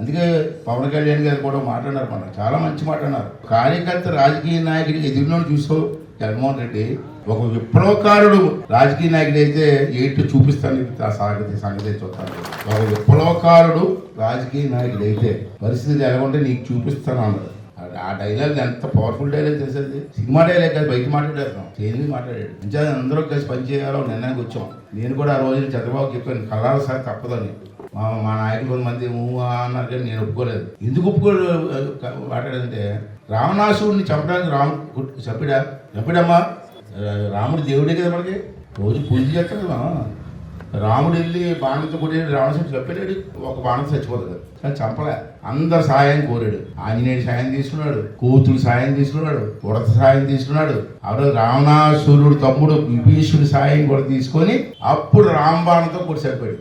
అందుకే పవన్ కళ్యాణ్ గారు కూడా మాట్లాడారు, మన చాలా మంచి మాట అన్నారు. కార్యకర్త రాజకీయ నాయకుడికి ఎదురులో చూసో జగన్మోహన్ రెడ్డి ఒక విప్లవకారుడు రాజకీయ నాయకుడు అయితే ఏంటో చూపిస్తాను సంగతి చూస్తాను. ఒక విప్లవకారుడు రాజకీయ నాయకుడు అయితే పరిస్థితి ఎలా ఉంటే నీకు చూపిస్తాను అన్నాడు. ఆ డైలాగ్ ఎంత పవర్ఫుల్ డైలాగ్ తెలిసేది. సినిమా డైలాగ్ కాదు, బయట మాట్లాడేస్తాం, చేంజ్ మాట్లాడాడు. ఇంకా అందరూ కలిసి పనిచేయాలో నిర్ణయానికి వచ్చాం. నేను కూడా ఆ రోజు చంద్రబాబు చెప్పాను, కలర్ సార్ తప్పదని. మా నాయకులు కొంతమంది అన్నారు కానీ నేను ఒప్పుకోలేదు. ఎందుకు మాట్లాడేదంటే రావణాసురుడిని చంపడానికి చంపాడమ్మా. రాముడు దేవుడే కదా, మనకి రోజు పూజ చేస్తాడు. రాముడు వెళ్ళి బాణంతో కొట్టి రావణాసురుడు చంపాడు, ఒక బాణం చచ్చిపోతాడు కానీ చంపలే. అందరు సాయం కోరాడు. ఆంజనేయుడు సాయం తీసుకున్నాడు, కోతులు సాయం తీసుకున్నాడు, ఉడత సాయం తీసుకున్నాడు. అప్పుడు రావణాసురుడు తమ్ముడు విభీషుడి సాయం కూడా తీసుకొని అప్పుడు రాంబాణంతో కొట్టి చంపాడు.